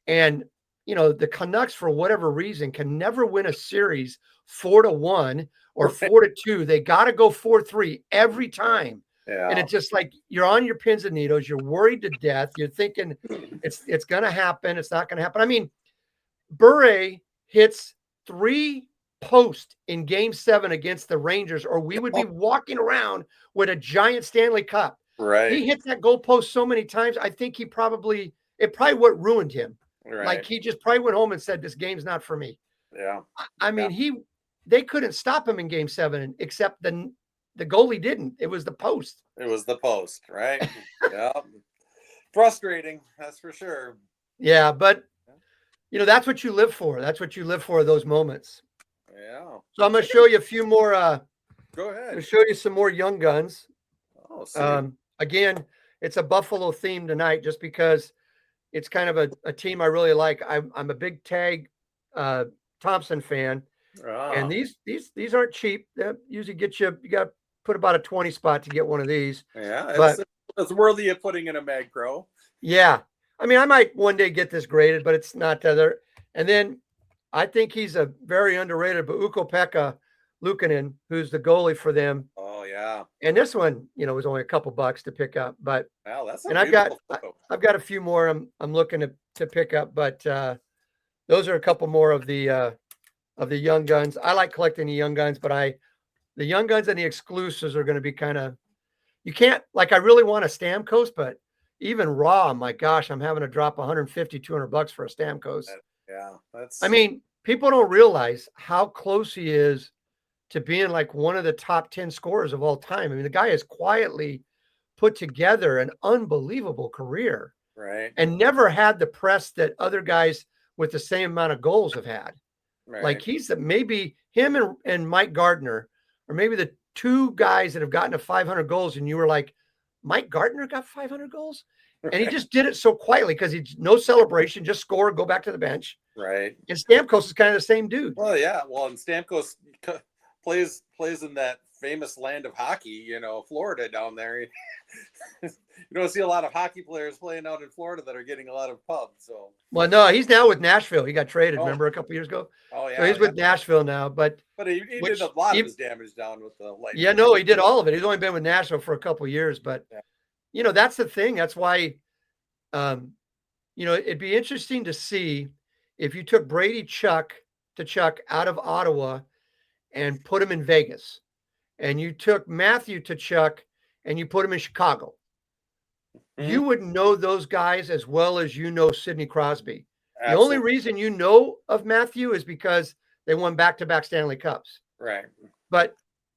And, the Canucks, for whatever reason, can never win a series 4-1 or 4-2. They got to go 4-3 every time. Yeah. And it's just like you're on your pins and needles. You're worried to death. You're thinking it's going to happen. It's not going to happen. I mean, Bure hits 3 post in Game 7 against the Rangers, or we would be walking around with a giant Stanley Cup. Right. He hit that goal post so many times. I think it probably what ruined him. Right. Like he just probably went home and said, "This game's not for me." Yeah. I mean, they couldn't stop him in Game 7, except the goalie didn't. It was the post. It was the post, right? Yeah. Frustrating, that's for sure. Yeah, but that's what you live for. That's what you live for, those moments. Yeah. So I'm going to show you a few more. Go ahead. I'm going to show you some more Young Guns. Oh, again, it's a Buffalo theme tonight, just because it's kind of a team I really like. I'm a big Tag Thompson fan, and these aren't cheap. They usually get you got to put about a 20 spot to get one of these. Yeah, but it's worthy of putting in a Mag Pro. Yeah, I mean, I might one day get this graded, but it's not other. And then I think he's a very underrated, but Ukko-Pekka Luukkonen, who's the goalie for them. Oh yeah. And this one, was only a couple bucks to pick up, but wow, that's and I've got a few more I'm looking to pick up, but those are a couple more of the Young Guns. I like collecting the Young Guns, but the Young Guns and the exclusives are going to be kind of, you can't, like, I really want a Stamkos, but even raw, my gosh, I'm having to drop 150, 200 bucks for a Stamkos. Yeah, I mean, people don't realize how close he is to being like one of the top 10 scorers of all time. I mean, the guy has quietly put together an unbelievable career, right? And never had the press that other guys with the same amount of goals have had. Right. Like maybe him and Mike Gardner, or maybe the two guys that have gotten to 500 goals, and you were like, Mike Gardner got 500 goals? And he just did it so quietly because he's no celebration, just score, go back to the bench. Right. And Stamkos is kind of the same dude. Well, yeah. Well, and Stamkos plays in that famous land of hockey, Florida down there. You don't see a lot of hockey players playing out in Florida that are getting a lot of pubs. So, well, no, he's now with Nashville. He got traded, remember, a couple years ago? Oh, yeah. So he's with Nashville now, but he did a lot of his damage down with the Lightning. Yeah, no, he did all of it. He's only been with Nashville for a couple of years, but that's the thing. That's why, it'd be interesting to see if you took Brady Chuck out of Ottawa and put him in Vegas, and you took Matthew Tkachuk and you put him in Chicago. Mm-hmm. You wouldn't know those guys as well as you know Sidney Crosby. Absolutely. The only reason you know of Matthew is because they won back-to-back Stanley Cups. Right. But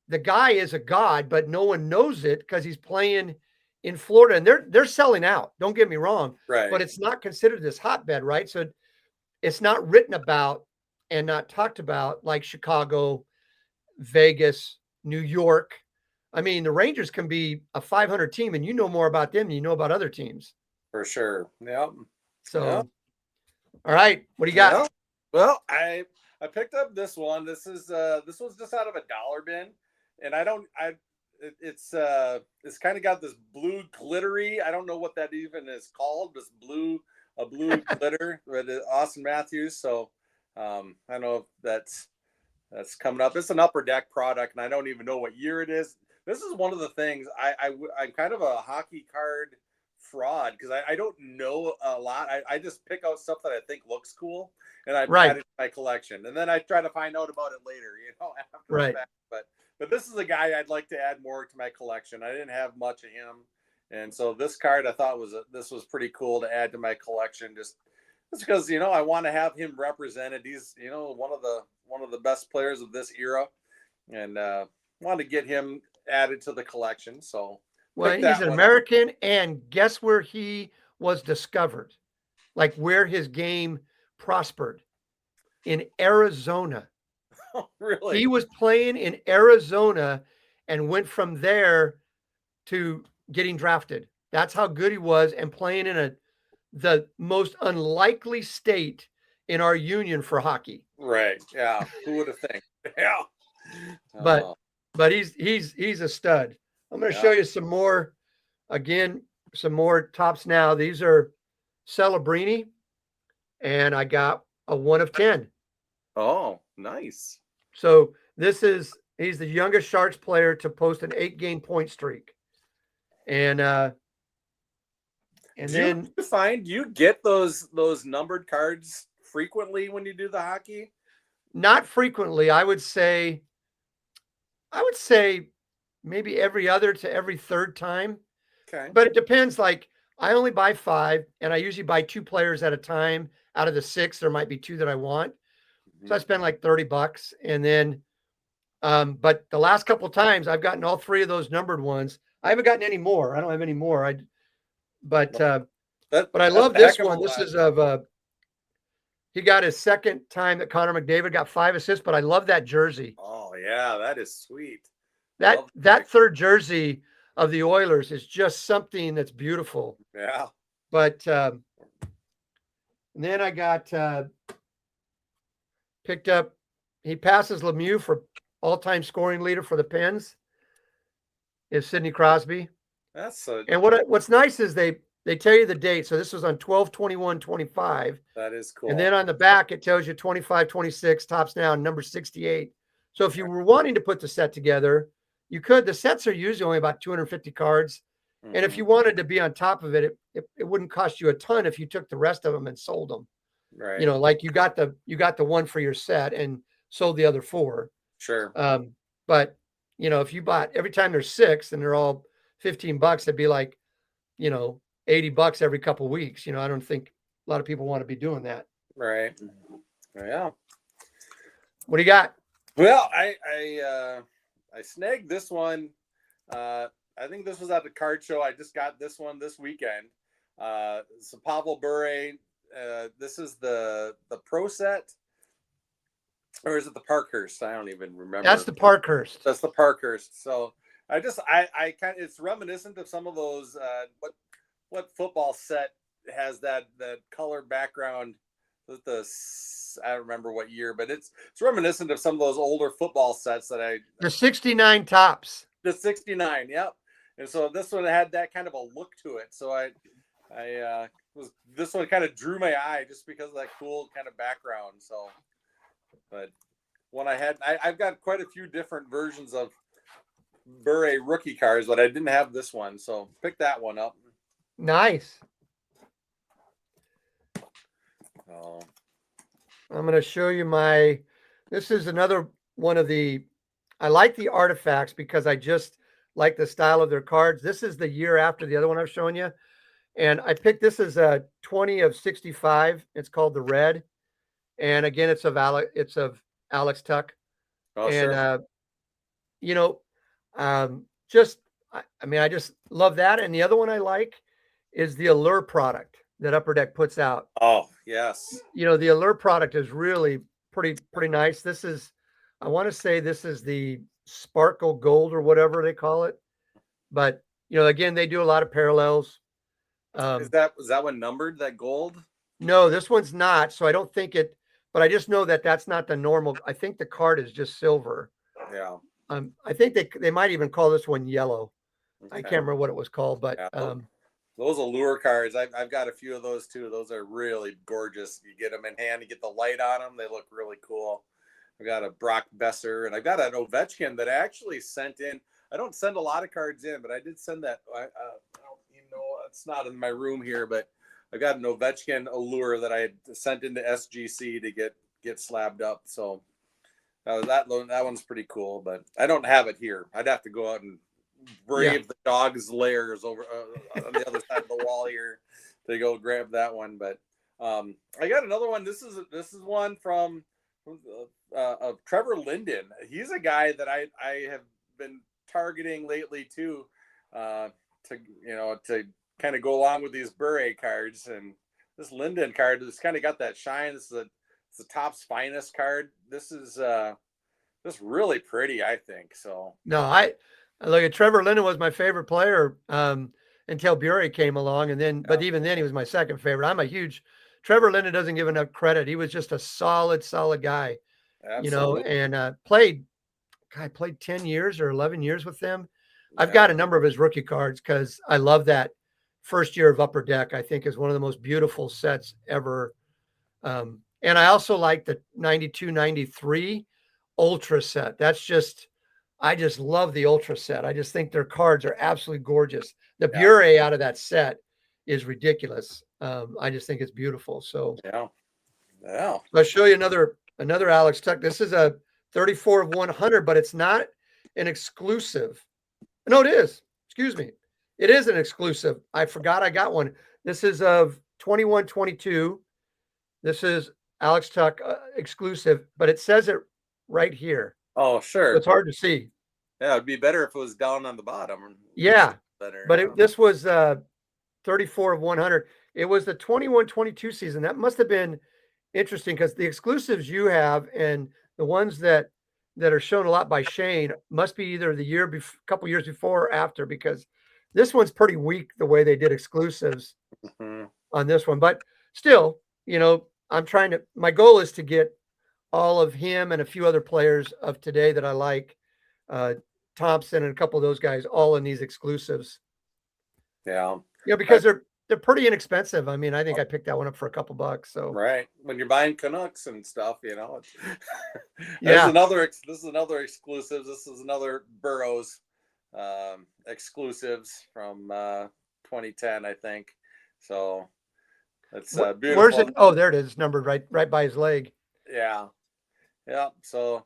the guy is a god, but no one knows it because he's playing in Florida, and they're selling out. Don't get me wrong. Right. But it's not considered this hotbed, right? So it's not written about and not talked about like Chicago, Vegas, New York. I mean, the Rangers can be a 500 team, and you know more about them than you know about other teams. For sure. Yep. So, All right, what do you got? Yeah. Well, I picked up this one. This was just out of a dollar bin, and it's kind of got this blue glittery. I don't know what that even is called. This blue glitter with Austin Matthews. So I don't know if that's coming up. It's an Upper Deck product, and I don't even know what year it is. This is one of the things I'm kind of a hockey card fraud because I don't know a lot. I just pick out stuff that I think looks cool, and I add it to my collection, and then I try to find out about it later, after the fact. But this is a guy I'd like to add more to my collection. I didn't have much of him, and so this card I thought this was pretty cool to add to my collection, just because I want to have him represented. He's one of the best players of this era, and want to get him added to the collection. So. Well, he's an American, and guess where he was discovered? Like where his game prospered? In Arizona. Oh, really? He was playing in Arizona and went from there to getting drafted. That's how good he was, and playing in the most unlikely state in our union for hockey. Right. Yeah. Who would have think? Yeah. But he's a stud. I'm going to show you some more tops now. These are Celebrini, and I got a 1 of 10. Oh, nice. So he's the youngest Sharks player to post an 8-game point streak. And do you get those numbered cards frequently when you do the hockey? Not frequently. I would say maybe every other to every third time, Okay. but it depends. Like I only buy 5 and I usually buy 2 players at a time. Out of the 6, there might be 2 that I want. So I Mhm. spend like $30 and then but the last couple of times I've gotten all 3 of those numbered ones. I haven't gotten any more. I don't have any more. But No, that but I that's love a heck this of a one. This lot. is of he got his second time that Connor McDavid got 5 assists, but I love that jersey. Oh yeah, that is sweet. That Love that third jersey of the Oilers is just something that's beautiful. yeah. But then I got picked up. He passes Lemieux for all-time scoring leader for the Pens. Is Sidney Crosby. That's a And what's nice is they tell you the date. So this was on 12/21/25. that is And cool. then on the back, it tells you 25/26, tops down, number 68. So if you were wanting to put the set together, you could. The sets are usually only about 250 cards. And if Mhm. you wanted to be on top of it, it wouldn't cost you a ton if you took the rest of them and sold them. Right. Like you got the one for your set and sold the other 4. Sure. But if you bought every time there's 6 and they're all $15, it'd be like, $80 every couple weeks. I don't think a lot of people want to be doing that. Right. Yeah. What do you got? Well, I snagged this one. I think this was at the card show. I just got this one this weekend. So Pavel Bure. This is the pro set, or is it the Parkhurst? I don't even remember. That's the Parkhurst. That's the Parkhurst. So I kind of, it's reminiscent of some of those. What football set has that color background? I don't remember what year, but it's reminiscent of some of those older football sets that The 69 tops. the 69. Yep. And so this one had that kind of a look to it. So this one kind of drew my eye just because of that cool kind of background. So, but when I've got quite a few different versions of Bure rookie cards, but I didn't have this one. So pick that one up. Nice. Oh, I'm going to show you this is another one of I like the artifacts because I just like the style of their cards. This is the year after the other one I've shown you. And I picked this as a 20 of 65. It's called the Red. And again, it's of Alex Tuck. oh And, sure. I just love that. And the other one I like is the Allure product that Upper Deck puts out. Oh yes. The Allure product is really pretty nice. I want to say this is the Sparkle Gold or whatever they call it. But, again, they do a lot of parallels. Was that one numbered, that gold? No, this one's not. So I don't think but I just know that that's not the normal. I think the card is just silver. Yeah. I think they might even call this one yellow. I Okay. can't remember what it was called, but Yeah. Those Allure cards, I've got a few of those too. Those are really gorgeous. You get them in hand, you get the light on them. They look really cool. I got a Brock Besser, and I got an Ovechkin that I actually sent in. I don't send a lot of cards in, but I did send that. I don't even know, it's not in my room here, but I got an Ovechkin Allure that I had sent into SGC to get slabbed up. So that one's pretty cool, but I don't have it here. I'd have to go out and brave the dog's lairs over on the other side of the wall here to go grab that one. But I got another one. This is one from of Trevor Linden. He's a guy that I have been targeting lately too, to kind of go along with these Bure cards. And this Linden card has kind of got that shine. It's the Topps Finest card. This is really pretty, I think. So no, I look at Trevor Linden was my favorite player until Bure came along, and then but even then he was my second favorite. I'm a huge Trevor Linden doesn't give enough credit. He was just a solid guy, absolutely. And played 10 years or 11 years with them. I've got a number of his rookie cards because I love that first year of Upper Deck. I think is one of the most beautiful sets ever. And I also like the 92-93 Ultra set. I just love the Ultra set. I just think their cards are absolutely gorgeous. The Bure out of that set is ridiculous. I just think it's beautiful. So yeah. I'll show you another Another Alex Tuck. This is a 34 of 100, but it's not an exclusive. No, it is. Excuse me. It is an exclusive. I forgot I got one. This is of 21-22. This is Alex Tuck exclusive, but it says it right here. Oh, So sure. it's hard to see. Yeah, it'd be better if it was down on the bottom. Yeah, Better. but this was 34 of 100. It was the 21-22 season. That must have been interesting because the exclusives you have and the ones that are shown a lot by Shane must be either the year couple years before or after, because this one's pretty weak the way they did exclusives on this one. But still, my goal is to get all of him and a few other players of today that I like, Thompson and a couple of those guys, all in these exclusives. Yeah. Because they're pretty inexpensive. I mean, I think I picked that one up for a couple bucks. So right, when you're buying Canucks and stuff, Yeah. This is another exclusive. This is another Burrows exclusives from 2010, I think. So it's beautiful. Where's it? Oh, there it is, numbered right by his leg. Yeah. So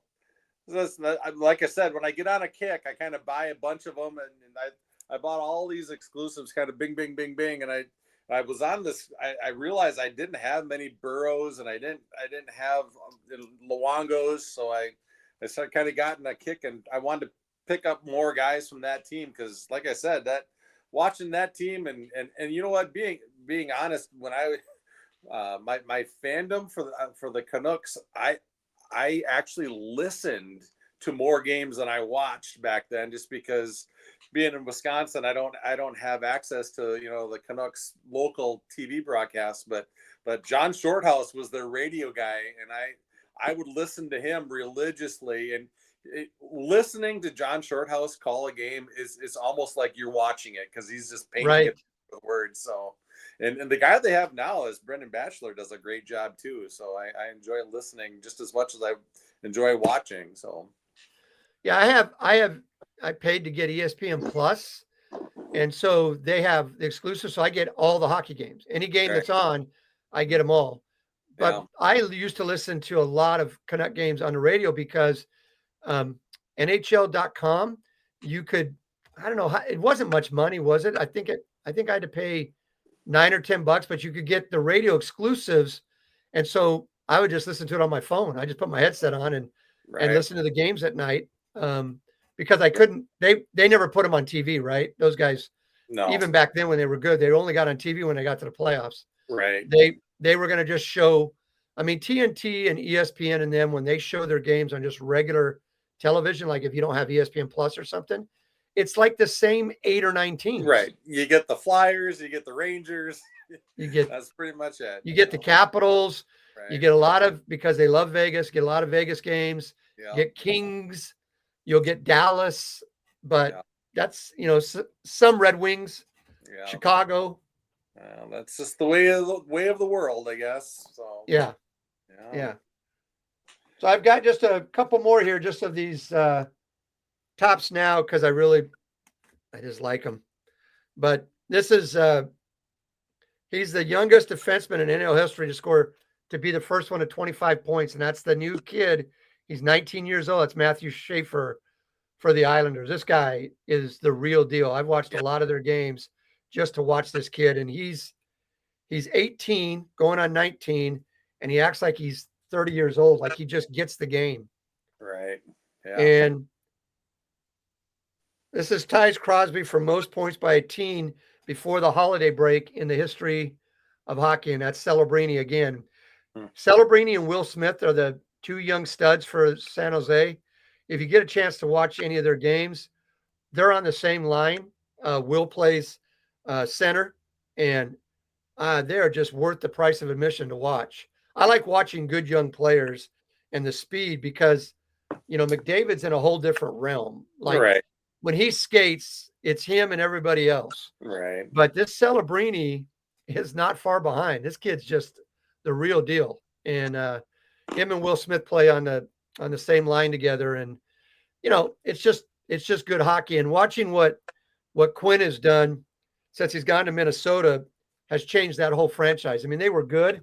this, like I said, when I get on a kick, I kind of buy a bunch of them, and I bought all these exclusives, kind of bing, bing, bing, bing, and I was on this. I realized I didn't have many Burrows, and I didn't have Luongos, so I started kind of gotten a kick, and I wanted to pick up more guys from that team because, like I said, that watching that team and you know what, being honest, when my fandom for the Canucks, I actually listened to more games than I watched back then, just because being in Wisconsin, I don't have access to the Canucks local TV broadcasts, but John Shorthouse was their radio guy, and I would listen to him religiously, and listening to John Shorthouse call a game is almost like you're watching it because he's just painting it with words. So, and the guy they have now is Brendan Batchelor, does a great job too. So I enjoy listening just as much as I enjoy watching. So yeah, I paid to get ESPN Plus, and so they have the exclusive. So I get all the hockey games. Any game that's on, I get them all. But I used to listen to a lot of Canuck games on the radio because NHL.com, you could, I don't know, it wasn't much money, was it? I think I had to pay $9 or $10, but you could get the radio exclusives. And so I would just listen to it on my phone. I just put my headset on and listen to the games at night. Because I couldn't, they never put them on TV, right? Those guys, even back then when they were good, they only got on TV when they got to the playoffs. Right. They were going to just show, I mean, TNT and ESPN and them, when they show their games on just regular television, like if you don't have ESPN Plus or something, it's like the same 8 or 9 teams. Right. You get the Flyers, you get the Rangers. That's pretty much it. You get the Capitals. Right. You get a lot of, because they love Vegas, get a lot of Vegas games. Yeah. Get Kings. You'll get Dallas, but that's, some Red Wings, Chicago. That's just the way of the world, I guess. So yeah. So I've got just a couple more here, just of these tops now, because I just like them. But this is he's the youngest defenseman in NL history to be the first one at 25 points, and that's the new kid. He's 19 years old. It's Matthew Schaefer for the Islanders. This guy is the real deal. I've watched a lot of their games just to watch this kid, and he's 18, going on 19, and he acts like he's 30 years old, like he just gets the game. Right. Yeah. And this is ties Crosby for most points by a team before the holiday break in the history of hockey, and that's Celebrini again. Celebrini and Will Smith are the two young studs for San Jose. If you get a chance to watch any of their games, they're on the same line. Will plays center, and they're just worth the price of admission to watch. I like watching good young players and the speed because, McDavid's in a whole different realm. Like when he skates, it's him and everybody else. Right. But this Celebrini is not far behind. This kid's just the real deal. And him and Will Smith play on the same line together. And, it's just good hockey. And watching what Quinn has done since he's gone to Minnesota has changed that whole franchise. I mean, they were good,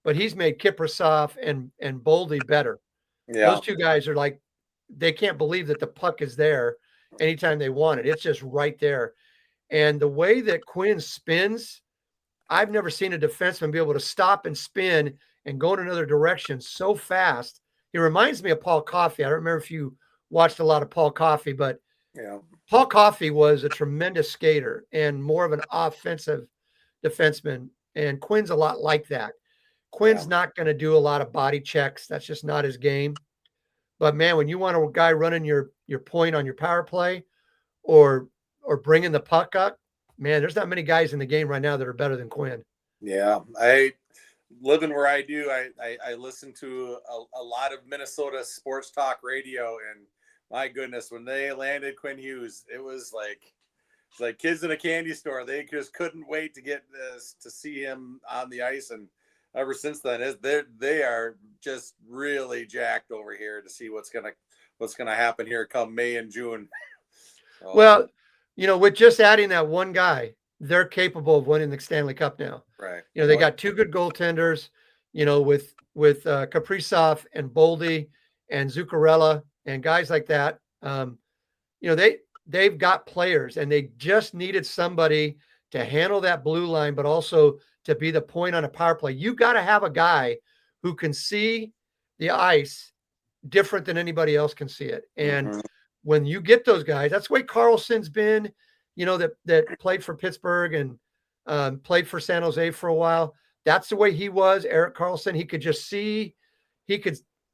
but he's made Kiprasov and Boldy better. Yeah. Those two guys are like, they can't believe that the puck is there anytime they want it. It's just right there. And the way that Quinn spins, I've never seen a defenseman be able to stop and spin and go in another direction so fast. He reminds me of Paul Coffey. I don't remember if you watched a lot of Paul Coffey, but Yeah. Paul Coffey was a tremendous skater and more of an offensive defenseman. And Quinn's a lot like that. Quinn's not going to do a lot of body checks. That's just not his game. But man, when you want a guy running your point on your power play or bringing the puck up, man, there's not many guys in the game right now that are better than Quinn. Yeah. I living where I do, I listen to a lot of Minnesota sports talk radio, and my goodness, when they landed Quinn Hughes, it was like kids in a candy store. They just couldn't wait to get this, to see him on the ice. And ever since then, they are just really jacked over here to see what's gonna happen here come May and June. So, Well, with just adding that one guy, they're capable of winning the Stanley Cup now. right. They got two good goaltenders, with Kaprizov and Boldy and Zuccarello and guys like that. They've got players, and they just needed somebody to handle that blue line, but also to be the point on a power play. You got to have a guy who can see the ice different than anybody else can see it. And when you get those guys, that's the way Carlson's been, that played for Pittsburgh and played for San Jose for a while. That's the way he was, Erik Karlsson. He could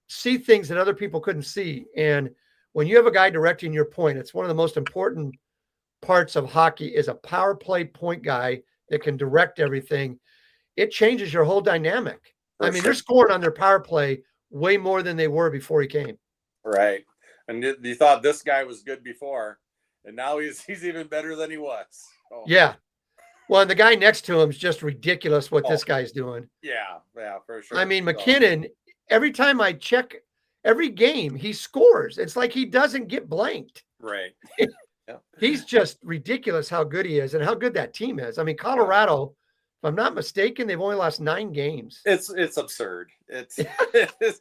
see things that other people couldn't see. And when you have a guy directing your point, it's one of the most important parts of hockey is a power play point guy that can direct everything. It changes your whole dynamic. They're scoring on their power play way more than they were before he came. Right. And you thought this guy was good before, and now he's even better than he was. Oh. Yeah. Well, and the guy next to him is just ridiculous what this guy's doing. Yeah, for sure. McKinnon, every time I check every game, he scores. It's like he doesn't get blanked. Right. Yeah. He's just ridiculous how good he is and how good that team is. Colorado, if I'm not mistaken, they've only lost 9 games. It's absurd. It's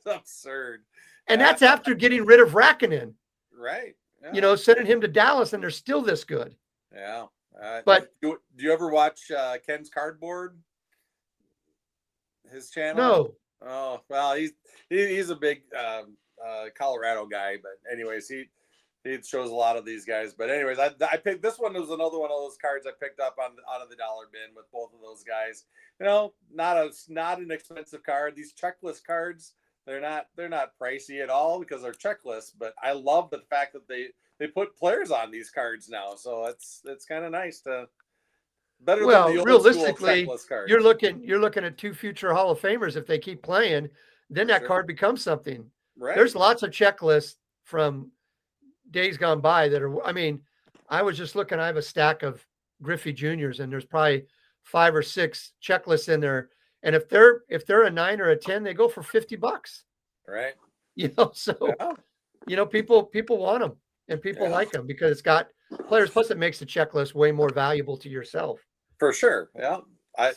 absurd. And that's after getting rid of Rakkonen. Right. Yeah. Sending him to Dallas, and they're still this good. Yeah. But do you ever watch Ken's Cardboard? His channel? No. Oh, well, he's a big Colorado guy, but anyways, he shows a lot of these guys. But anyways, I picked this one. Was another one of those cards I picked up out of the dollar bin with both of those guys. Not an expensive card. These checklist cards, they're not pricey at all because they're checklists. But I love the fact that they put players on these cards now, so it's kind of nice to better than the old realistically, school checklist cards. You're looking at 2 future Hall of Famers. If they keep playing, then that card becomes something. Right. There's lots of checklists from days gone by that are. I was just looking. I have a stack of Griffey Juniors, and there's probably 5 or 6 checklists in there. And if they're a 9 or a 10, they go for $50. Right. People want them. And people like them because it's got players. Plus, it makes the checklist way more valuable to yourself. For sure. Yeah. I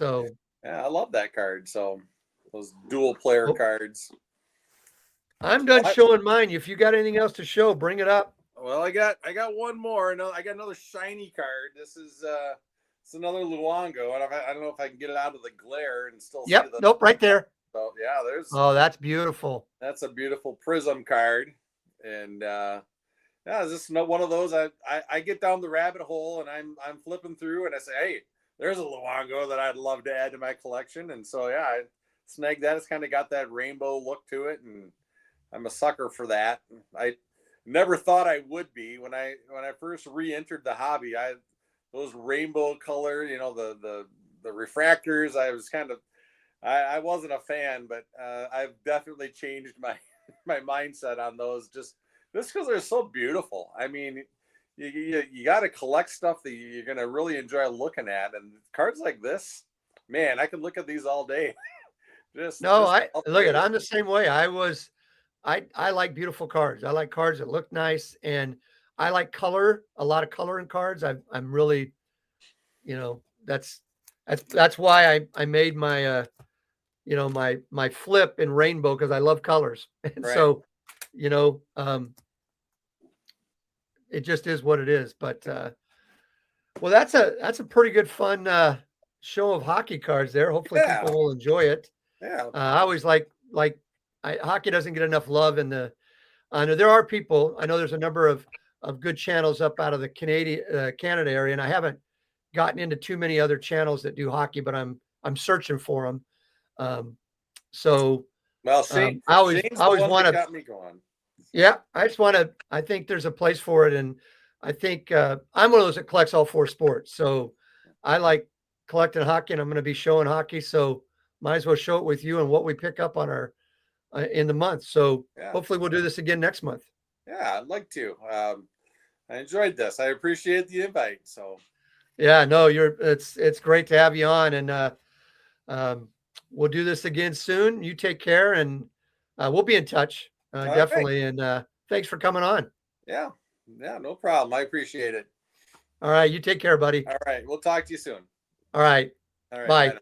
love that card. So those dual player cards. I'm done showing mine. If you got anything else to show, bring it up. Well, I got one more. No, I got another shiny card. This is it's another Luongo, and I don't know if I can get it out of the glare and still see the. Nope, right there. So yeah, there's. Oh, that's beautiful. That's a beautiful Prism card, and. Yeah, this is one of those. I get down the rabbit hole and I'm flipping through and I say, hey, there's a Luongo that I'd love to add to my collection. And so yeah, I snagged that. It's kind of got that rainbow look to it, and I'm a sucker for that. I never thought I would be when I first re-entered the hobby. Those rainbow color, the refractors. I was I wasn't a fan, but I've definitely changed my mindset on those. Just because they're so beautiful. You got to collect stuff that you're going to really enjoy looking at. And cards like this, man, I could look at these all day. I'm the same way. I like beautiful cards. I like cards that look nice, and I like color, a lot of color in cards. I'm really, that's why I made my my flip in rainbow because I love colors. And Right. so, it just is what it is. But well, that's a pretty good fun show of hockey cards there. Hopefully Yeah. people will enjoy it. Yeah. I always hockey doesn't get enough love in the. I know there are people. I know there's a number of good channels up out of the Canada area, and I haven't gotten into too many other channels that do hockey, but I'm searching for them. So Well, Shane's I always the one want that to. got me going. Yeah, I just want to. I think there's a place for it, and I think I'm one of those that collects all four sports. So I like collecting hockey, and I'm going to be showing hockey. So might as well show it with you and what we pick up on our in the month. So Yeah. hopefully we'll do this again next month. Yeah, I'd like to. I enjoyed this. I appreciate the invite. So Yeah, no, it's great to have you on, and we'll do this again soon. You take care, and we'll be in touch definitely. right. And thanks for coming on. Yeah, no problem. I appreciate it. All right, you take care, buddy. All right, we'll talk to you soon. All right, All right, bye. bye now.